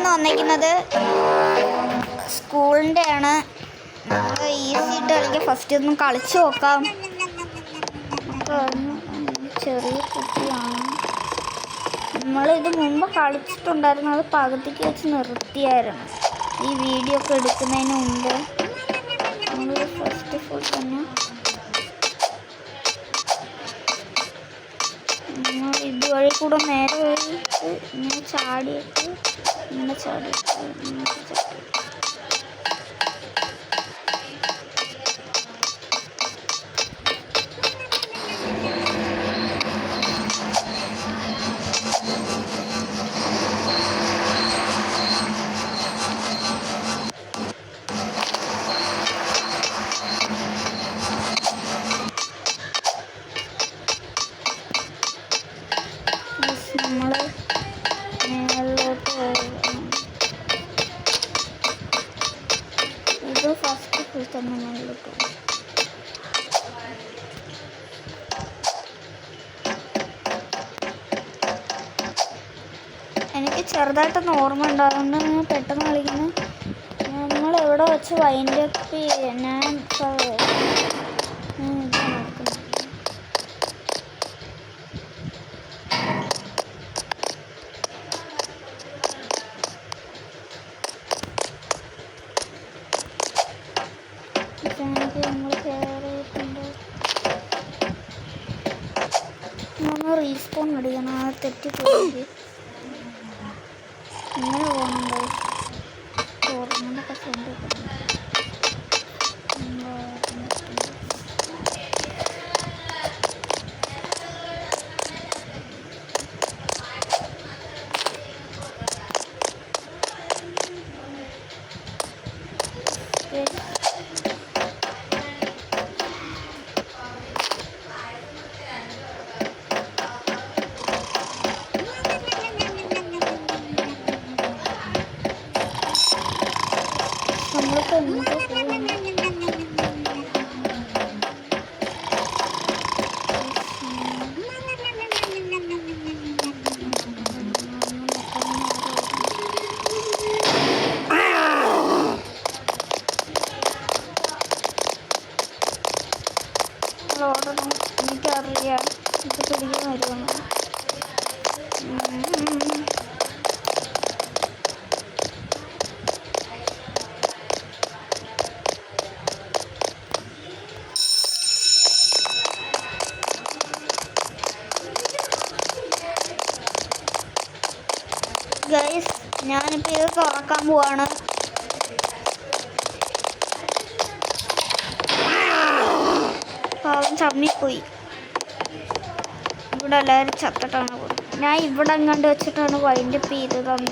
ഇന്ന് വന്നിരിക്കുന്നത് സ്കൂളിൻ്റെ ആണ്. നമ്മൾ ഈസി ഇട്ട് കളിക്കുക. ഫസ്റ്റ് ഒന്ന് കളിച്ച് നോക്കാം. നമുക്ക് ചെറിയ കുട്ടിയാണ്. നമ്മളിത് മുമ്പ് കളിച്ചിട്ടുണ്ടായിരുന്നു. അത് പകുതിക്ക് വെച്ച് നിർത്തിയായിരുന്നു ഈ വീഡിയോ ഒക്കെ എടുക്കുന്നതിന് മുമ്പ്. നമ്മൾ ഫസ്റ്റ് ഓഫ് ഓൾ തന്നെ നമ്മൾ ഇതുവഴി കൂടെ നേരെ വഴിയിട്ട് ഇങ്ങനെ ചാടിയിട്ട് ഇങ്ങനെ ചാടിയിട്ട് ഇങ്ങനെ ചാടി. നമ്മൾ മേലോട്ട് ഇത് ഫസ്റ്റ് ഫുൾ തന്നെ മേലോട്ട്. എനിക്ക് ചെറുതായിട്ടൊന്ന് ഓർമ്മ ഉണ്ടാകുന്നുണ്ട്. ഞാൻ പെട്ടെന്ന് കളിക്കുന്നു. നമ്മൾ എവിടെ വെച്ച് വൈൻഡ് അപ്പ് ഞാൻ റീസ്പോൺ അടിക്കണം. ആ തെറ്റിപ്പോയി ഇങ്ങനെ പോകുന്നുണ്ടോ? ഓർമ്മൊക്കെ സ്വന്തം ഓടണം. എനിക്കറിയാം ഇത് പിടിക്കാൻ വരുവാണ്. ഗൈസ്, ഞാനിപ്പോൾ ഇത് തുറക്കാൻ പോവാണ്. പാവം ചമ്മിപ്പോയി. ഇവിടെ എല്ലാവരും ചത്തിട്ടാണ് പോകുന്നത്. ഞാൻ ഇവിടെ എങ്ങാണ്ട് വെച്ചിട്ടാണ് വൈൻഡ് അപ്പ് ചെയ്തത്.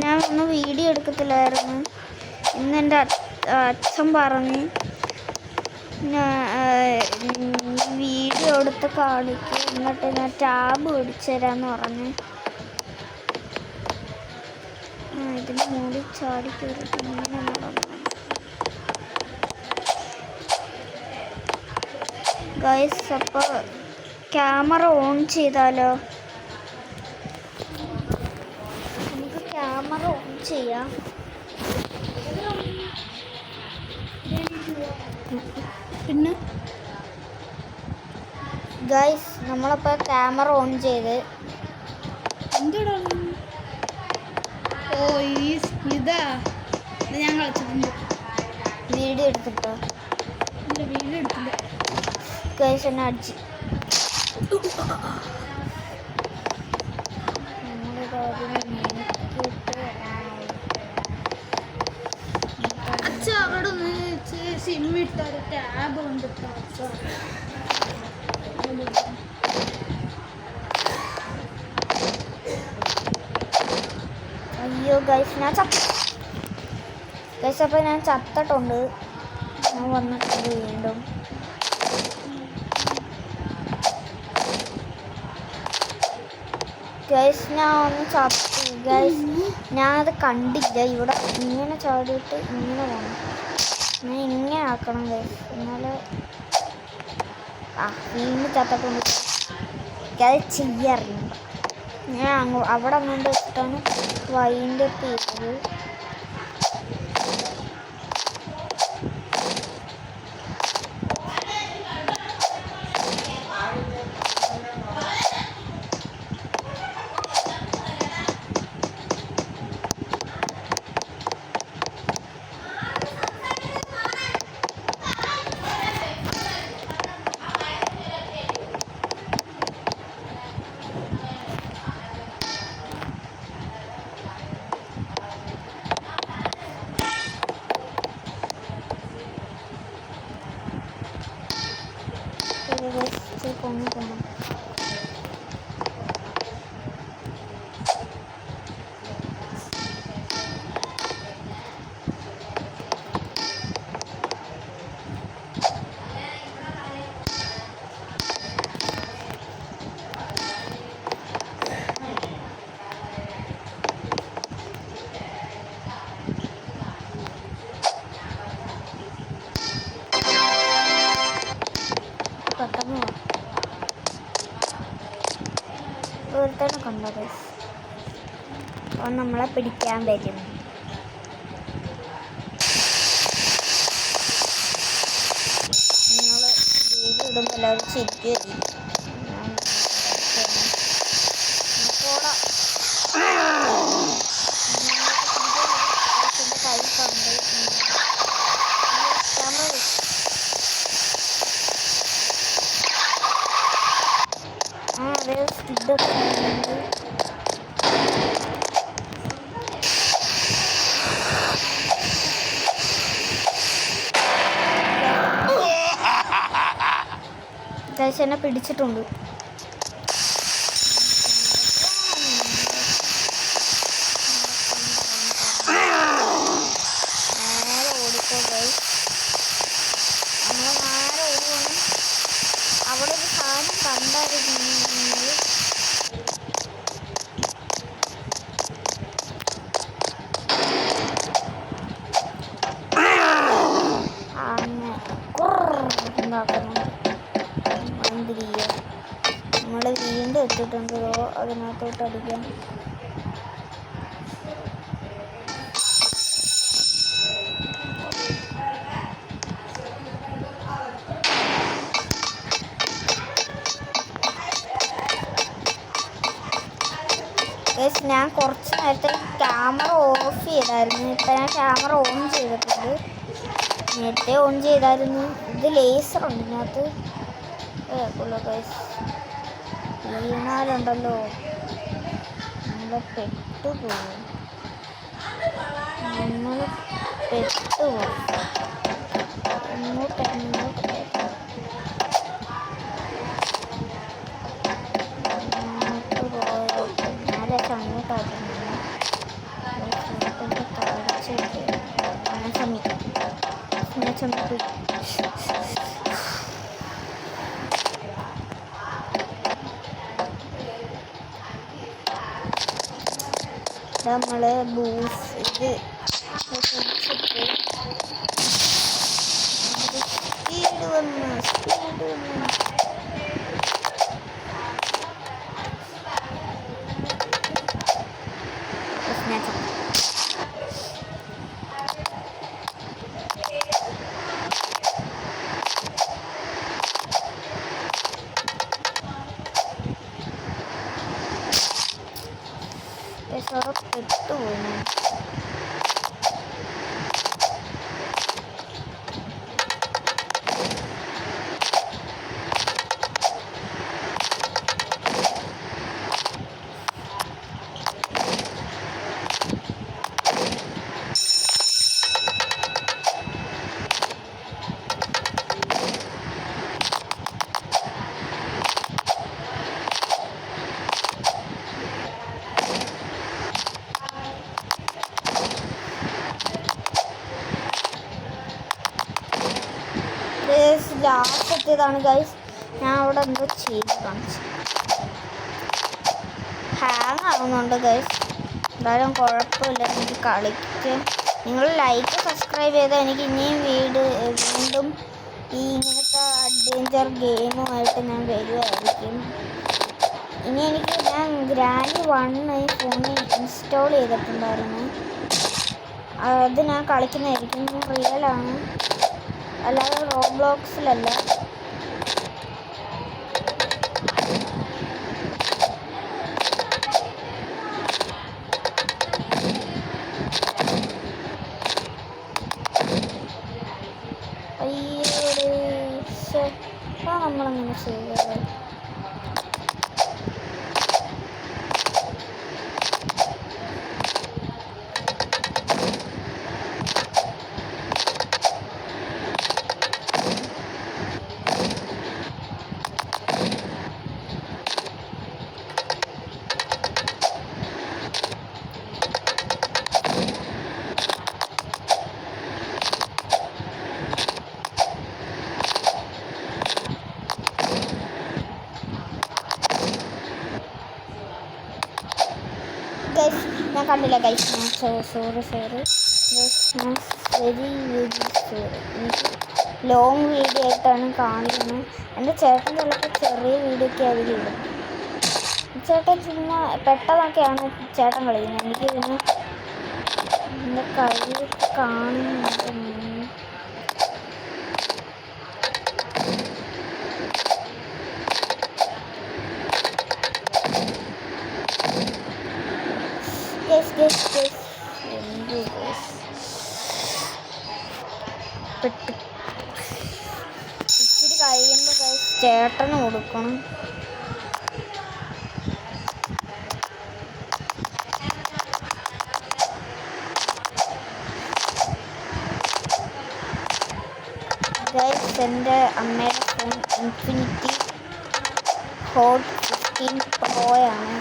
ഞാൻ ഒന്നും വീഡിയോ എടുക്കത്തില്ലായിരുന്നു. ഇന്ന് എൻ്റെ അച്ഛൻ പറഞ്ഞ് വീഡിയോ എടുത്ത് കാണിക്കും, എന്നിട്ട് ഞാൻ ടാബ് പിടിച്ചു തരാമെന്ന് പറഞ്ഞ് ഇതിൻ്റെ മുകളിൽ ചാടി കയറിയിട്ട് ഇങ്ങനെ നടന്നു. ഗൈസ്, അപ്പോൾ ക്യാമറ ഓൺ ചെയ്താലോ? നമുക്ക് ക്യാമറ ഓൺ ചെയ്യാം. പിന്നെ ഗൈസ്, നമ്മളപ്പോൾ ക്യാമറ ഓൺ ചെയ്ത് ഇതാ ഞാൻ കളിച്ചിട്ടുണ്ട്. വീഡിയോ എടുത്തിട്ടോ? വീഡിയോ എടുത്തില്ല ഗൈസ്. എന്നെ അടിച്ച് അവിടെ ഒന്ന് സിം ഇട്ടൊരു ടാബ് കൊണ്ടിട്ടോ. അയ്യോ ഗൈസ്, ഞാൻ ഗൈസ്, അപ്പോൾ ഞാൻ ചത്തിട്ടുണ്ട്. ഞാൻ വന്നിട്ടുണ്ട് വീണ്ടും. ഗൈസ്, ഞാൻ ഒന്ന് ചത്തു. ഗൈസ്, ഞാനത് കണ്ടില്ല. ഇവിടെ ഇങ്ങനെ ചാടിയിട്ട് ഇങ്ങനെ പോകണം. ഞാൻ ഇങ്ങനെ ആക്കണം ഗൈസ്, എന്നാല് വീണ്ടും ചത്തിട്ടുണ്ട്. അത് ചെയ്യാറില്ല. ഞാൻ അവിടെ അങ്ങോട്ട് വെച്ചിട്ടാണ് വൈൻഡ് അപ്പ് ചെയ്തത്. പോകണം. പെട്ടെന്ന് ഒരുത്തന്നെ കണ്ടത് അവൻ നമ്മളെ പിടിക്കാൻ വരും. നിങ്ങൾ വീഡിയോ ഇടുമ്പോൾ എല്ലാവരും ചിരിക്കും. കൈ കണ്ട് അതേ സ്കിഡൊക്കെ ഉണ്ട്. എന്നെ പിടിച്ചിട്ടുണ്ട്. നേരെ ഓടിക്കോ ഗൈസ്. നമ്മൾ നേരെ ഓടുകയാണ്. അവിടെ ഒരു സാധനം കണ്ടായിരുന്നു. നമ്മൾ വീണ്ടും ഇട്ടിട്ടുണ്ട്. അതിനകത്തോട്ട് അടിക്കാൻ ഞാൻ കുറച്ച് നേരത്തെ ക്യാമറ ഓഫ് ചെയ്തായിരുന്നു. ഇപ്പം ഞാൻ ക്യാമറ ഓൺ ചെയ്തിട്ടുണ്ട്. നേരത്തെ ഓൺ ചെയ്തായിരുന്നു. ഇത് ലേസറുണ്ട് ഇതിനകത്ത്. വീണാലുണ്ടല്ലോ നമ്മൾ പെട്ടുപോകും. ഇങ്ങോട്ട് അങ്ങോട്ടായിരുന്നു നമ്മൾ ബൂസ് ഇത് സ്പീഡ് വന്നു. പെട്ടുപോയി. ലാസ്റ്റ് എത്തിയതാണ് ഗൈസ്. ഞാൻ അവിടെ എന്തോ ചെയ്ത് കാണിച്ചു. ഹാങ് ആവുന്നുണ്ട് ഗൈസ്. എന്തായാലും കുഴപ്പമില്ല, എനിക്ക് കളിക്ക്. നിങ്ങൾ ലൈക്ക് സബ്സ്ക്രൈബ് ചെയ്താൽ എനിക്ക് ഇനിയും വീണ്ടും ഈ ഇങ്ങനത്തെ അഡ്വഞ്ചർ ഗെയിമുമായിട്ട് ഞാൻ വരുമായിരിക്കും. ഇനി ഞാൻ ഗ്രാൻഡ് 1 ഫോണിൽ ഇൻസ്റ്റാൾ ചെയ്തിട്ടുണ്ടായിരുന്നു. അത് ഞാൻ കളിക്കുന്നതായിരിക്കും. റിയലാണ്, അല്ലാതെ റോബ്ലോക്സിലല്ല. നമ്മളങ്ങനെ ചെയ്തത്. ഞാൻ കണ്ടില്ല ഗൈസ്, സോറി ഞാൻ വെരി സോറി. എനിക്ക് ലോങ് വീഡിയോ ആയിട്ടാണ് കാണിക്കുന്നത്. എൻ്റെ ചേട്ടൻ ചിലപ്പോൾ ചെറിയ വീഡിയോ ഒക്കെ അതിൽ ഇടും. ചേട്ടൻ ചുമ്മാ പെട്ടെന്നൊക്കെയാണ് ചേട്ടൻ കളിക്കുന്നത്. എനിക്ക് പിന്നെ എൻ്റെ കളി കാണുന്നുണ്ട്. ഇച്ചിരി കഴിയുമ്പോൾ ചേട്ടന് കൊടുക്കണം. എൻ്റെ അമ്മയുടെ ഫോൺ ഇൻഫിനിറ്റി ഹോട്ട് 15 പ്രോയാണ്.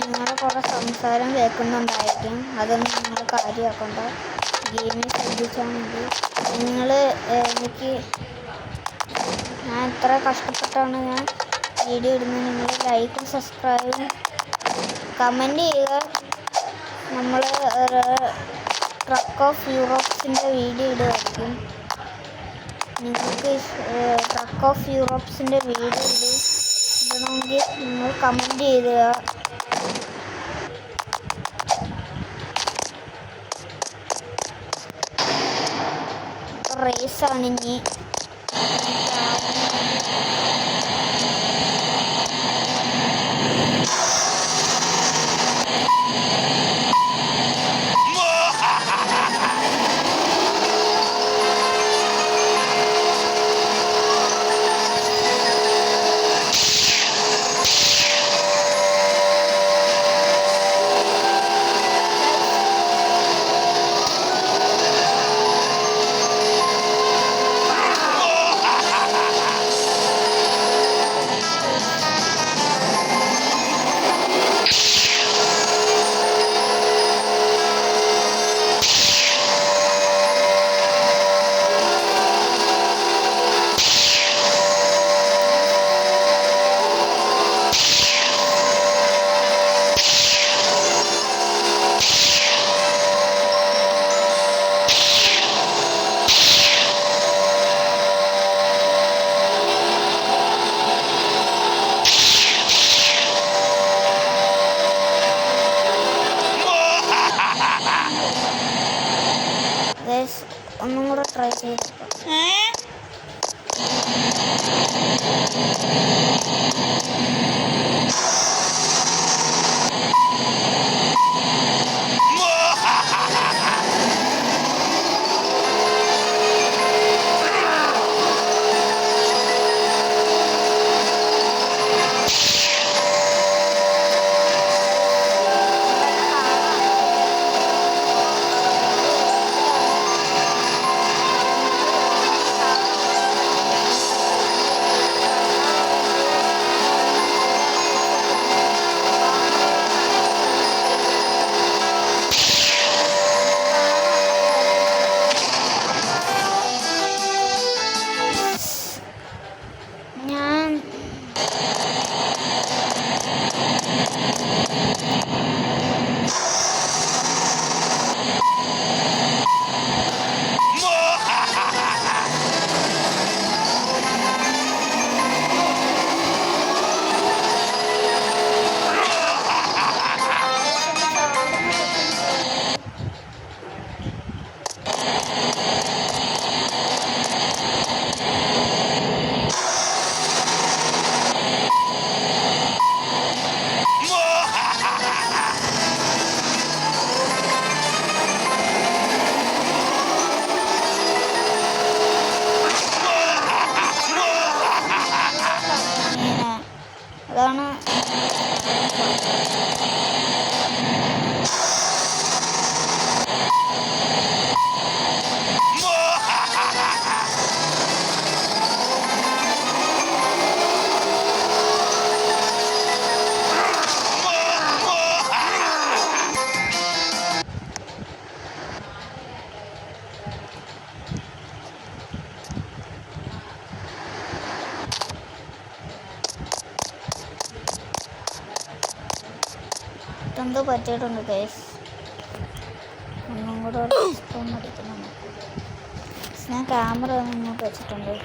നിങ്ങളുടെ കുറേ സംസാരം കേൾക്കുന്നുണ്ടായിരിക്കും. അതൊന്നും നിങ്ങൾ കാര്യമാക്കണ്ട. ഗെയിമിൽ ശ്രദ്ധിച്ചാൽ മതി. നിങ്ങൾ എനിക്ക് ഞാൻ എത്ര കഷ്ടപ്പെട്ടാണ് ഞാൻ വീഡിയോ ഇടുന്നത്. നിങ്ങൾ ലൈക്കും സബ്സ്ക്രൈബും കമൻറ്റ് ചെയ്യുക. നമ്മൾ ട്രക്ക് ഓഫ് യൂറോപ്സിൻ്റെ വീഡിയോ ഇടുമായിരിക്കും. നിങ്ങൾക്ക് ട്രക്ക് ഓഫ് യൂറോപ്സിൻ്റെ വീഡിയോ ഇടണമെങ്കിൽ നിങ്ങൾ കമൻറ്റ് ചെയ്യുക. റേസാണ് ഇനി. ഒന്നും കൂടെ ട്രൈ ചെയ്ത് എന്തോ പറ്റിയിട്ടുണ്ട് ഗൈസ്. ഒന്നും കൂടെ സ്പൂൺ അടിക്കണം. ഞാൻ ക്യാമറ ഒന്ന് ഇങ്ങോട്ട് വെച്ചിട്ടുണ്ട്.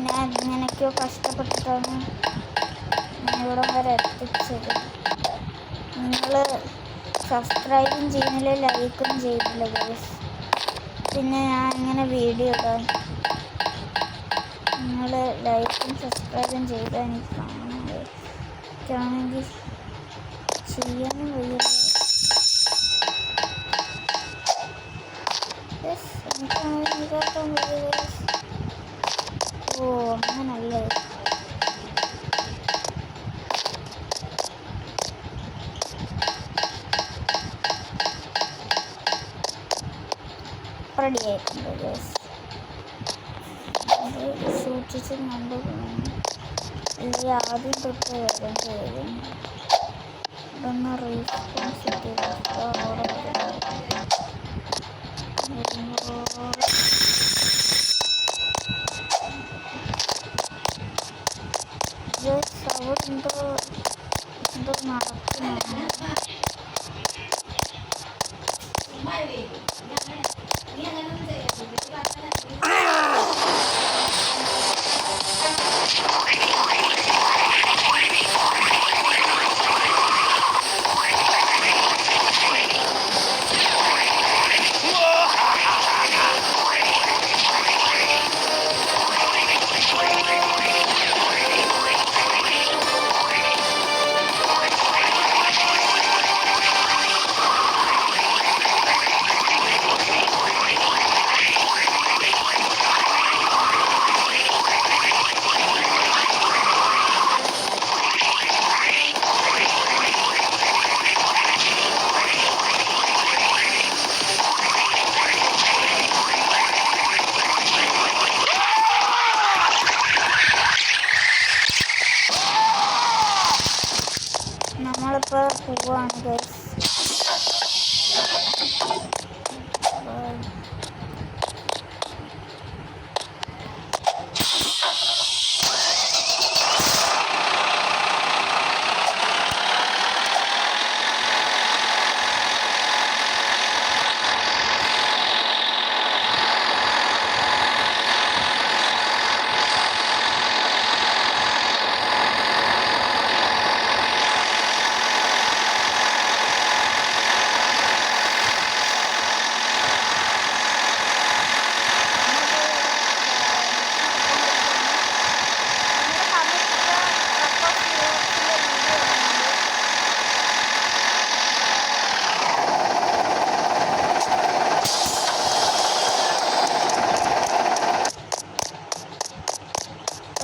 ഞാൻ ഇങ്ങനെയൊക്കെയോ കഷ്ടപ്പെട്ടിട്ടാണ് ഇവിടെ വരെ എത്തിച്ചത്. നിങ്ങൾ സബ്സ്ക്രൈബും ചെയ്യുന്നില്ല, ലൈക്കും ചെയ്യുന്നില്ല ഗൈസ്. പിന്നെ ഞാൻ ഇങ്ങനെ വീഡിയോ ഇടാൻ നിങ്ങൾ ലൈക്കും സബ്സ്ക്രൈബും ചെയ്താൽ എനിക്ക് കാണാൻ എനിക്കാണെങ്കിൽ ചെയ്യാനും വയ്യ. എനിക്കാണെങ്കിൽ ഇതാക്കാൻ വയ്യ. ഓ അങ്ങനല്ലേ. റെഡി ആയിട്ടുണ്ട് ഗൈസ്. അത് സൂക്ഷിച്ച് കൊണ്ടുപോകണം, അല്ലെങ്കിൽ ആദ്യം തൊട്ട് വരേണ്ട വരും. ഇതൊന്ന് റീസ്പോൺസിബിലിറ്റി അവിടെ എന്തോ നടക്കുന്നു. നമ്മളിപ്പോൾ പോവാണ് ഗൈസ്.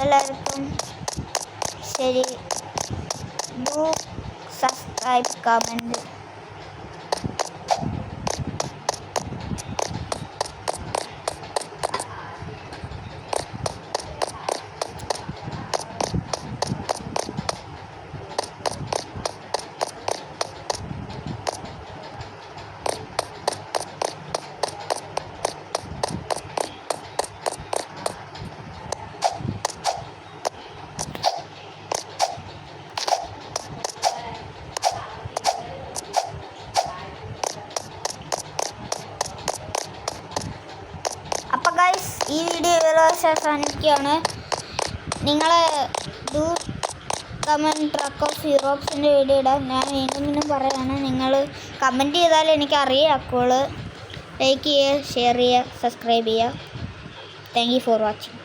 എല്ലാവർക്കും ശരി. Do subscribe, comment. ഈ വീഡിയോ അവസാനിക്കുകയാണ്. നിങ്ങൾ ഡു കമൻറ്റ് ട്രക്ക് ഓഫ് യൂറോപ്സിൻ്റെ വീഡിയോ ഇടാം. ഞാൻ വീണ്ടും പറയുകയാണ്, നിങ്ങൾ കമൻറ്റ് ചെയ്താൽ എനിക്ക് അറിയാക്കുള്ളൂ. ലൈക്ക് ചെയ്യുക, ഷെയർ ചെയ്യുക, സബ്സ്ക്രൈബ് ചെയ്യുക. Thank you for watching.